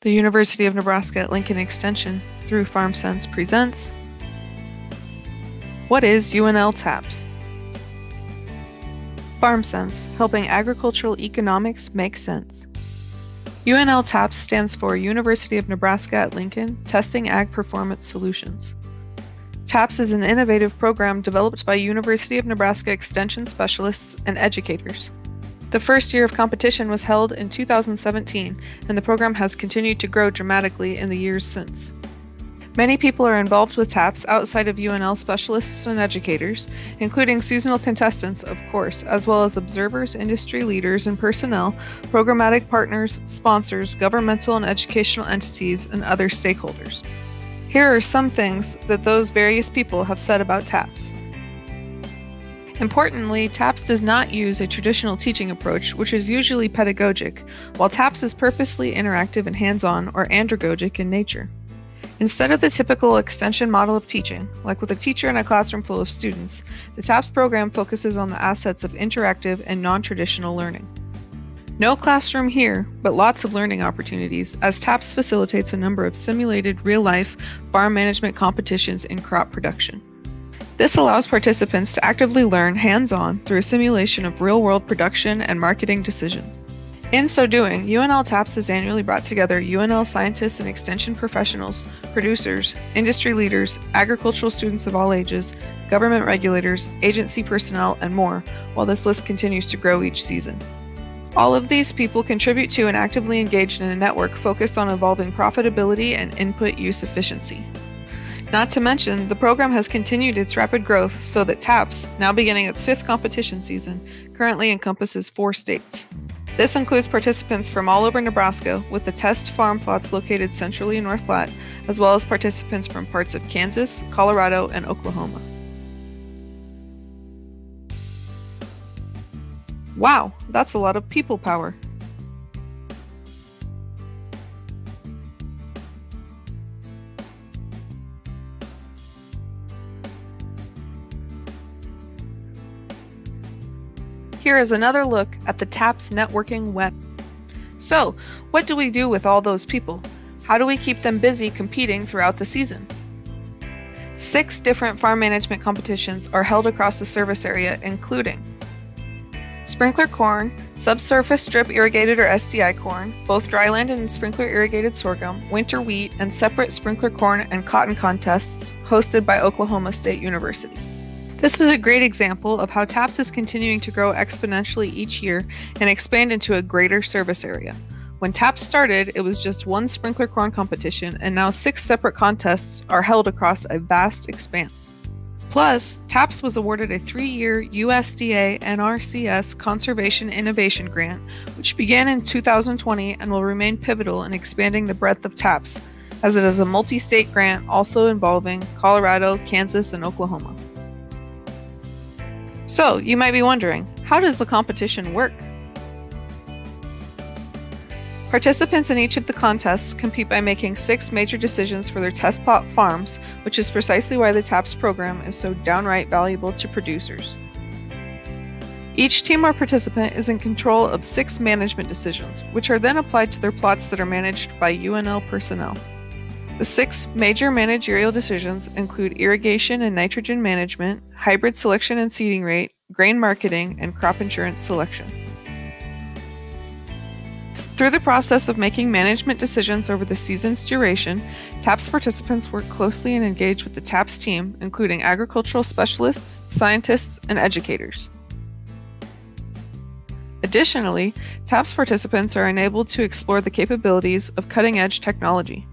The University of Nebraska at Lincoln Extension, through FarmSense, presents What is UNL-TAPS? FarmSense, helping agricultural economics make sense. UNL-TAPS stands for University of Nebraska at Lincoln, Testing Ag Performance Solutions. TAPS is an innovative program developed by University of Nebraska Extension specialists and educators. The first year of competition was held in 2017, and the program has continued to grow dramatically in the years since. Many people are involved with TAPS outside of UNL specialists and educators, including seasonal contestants, of course, as well as observers, industry leaders and personnel, programmatic partners, sponsors, governmental and educational entities, and other stakeholders. Here are some things that those various people have said about TAPS. Importantly, TAPS does not use a traditional teaching approach, which is usually pedagogic, while TAPS is purposely interactive and hands-on or andragogic in nature. Instead of the typical extension model of teaching, like with a teacher in a classroom full of students, the TAPS program focuses on the assets of interactive and non-traditional learning. No classroom here, but lots of learning opportunities, as TAPS facilitates a number of simulated real-life farm management competitions in crop production. This allows participants to actively learn hands-on through a simulation of real-world production and marketing decisions. In so doing, UNL-TAPS has annually brought together UNL scientists and extension professionals, producers, industry leaders, agricultural students of all ages, government regulators, agency personnel, and more, while this list continues to grow each season. All of these people contribute to and actively engaged in a network focused on evolving profitability and input use efficiency. Not to mention, the program has continued its rapid growth so that TAPS, now beginning its 5th competition season, currently encompasses 4 states. This includes participants from all over Nebraska, with the test farm plots located centrally in North Platte, as well as participants from parts of Kansas, Colorado, and Oklahoma. Wow, that's a lot of people power. Here is another look at the TAPS networking web. So, what do we do with all those people? How do we keep them busy competing throughout the season? 6 different farm management competitions are held across the service area, including sprinkler corn, subsurface strip irrigated or SDI corn, both dryland and sprinkler irrigated sorghum, winter wheat, and separate sprinkler corn and cotton contests hosted by Oklahoma State University. This is a great example of how TAPS is continuing to grow exponentially each year and expand into a greater service area. When TAPS started, it was just 1 sprinkler corn competition, and now 6 separate contests are held across a vast expanse. Plus, TAPS was awarded a 3-year USDA NRCS Conservation Innovation Grant, which began in 2020 and will remain pivotal in expanding the breadth of TAPS, as it is a multi-state grant also involving Colorado, Kansas, and Oklahoma. So, you might be wondering, how does the competition work? Participants in each of the contests compete by making 6 major decisions for their test plot farms, which is precisely why the TAPS program is so downright valuable to producers. Each team or participant is in control of 6 management decisions, which are then applied to their plots that are managed by UNL personnel. The 6 major managerial decisions include irrigation and nitrogen management, hybrid selection and seeding rate, grain marketing, and crop insurance selection. Through the process of making management decisions over the season's duration, TAPS participants work closely and engage with the TAPS team, including agricultural specialists, scientists, and educators. Additionally, TAPS participants are enabled to explore the capabilities of cutting-edge technology.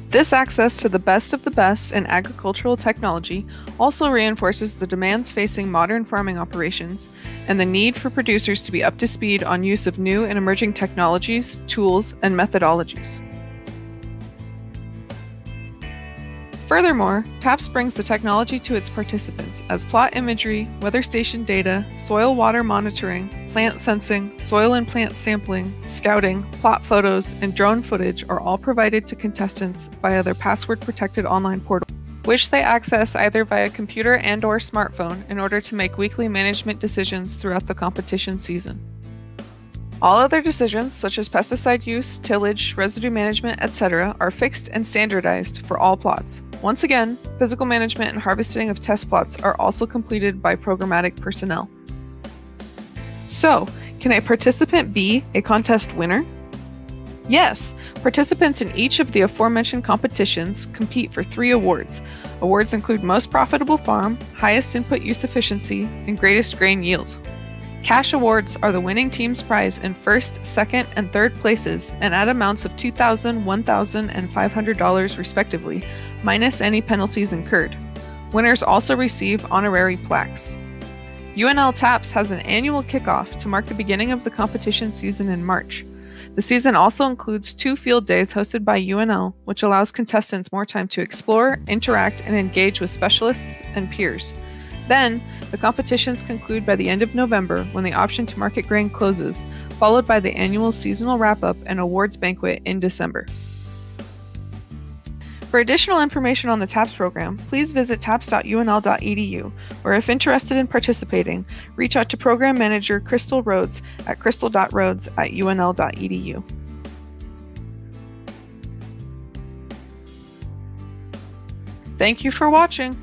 This access to the best of the best in agricultural technology also reinforces the demands facing modern farming operations and the need for producers to be up to speed on use of new and emerging technologies, tools, and methodologies. Furthermore, TAPS brings the technology to its participants as plot imagery, weather station data, soil water monitoring, plant sensing, soil and plant sampling, scouting, plot photos, and drone footage are all provided to contestants via their password-protected online portal. which they access either via computer and/or smartphone in order to make weekly management decisions throughout the competition season. All other decisions, such as pesticide use, tillage, residue management, etc., are fixed and standardized for all plots. Once again, physical management and harvesting of test plots are also completed by programmatic personnel. So, can a participant be a contest winner? Yes, participants in each of the aforementioned competitions compete for 3 awards. Awards include Most Profitable Farm, Highest Input Use Efficiency, and Greatest Grain Yield. Cash awards are the winning team's prize in first, second, and third places and at amounts of $2,000, $1,000, and $500 respectively, minus any penalties incurred. Winners also receive honorary plaques. UNL-TAPS has an annual kickoff to mark the beginning of the competition season in March. The season also includes 2 field days hosted by UNL, which allows contestants more time to explore, interact, and engage with specialists and peers. Then, the competitions conclude by the end of November when the option to market grain closes, followed by the annual seasonal wrap-up and awards banquet in December. For additional information on the TAPS program, please visit taps.unl.edu, or if interested in participating, reach out to Program Manager Crystal Rhodes at crystal.rhodes@unl.edu. Thank you for watching.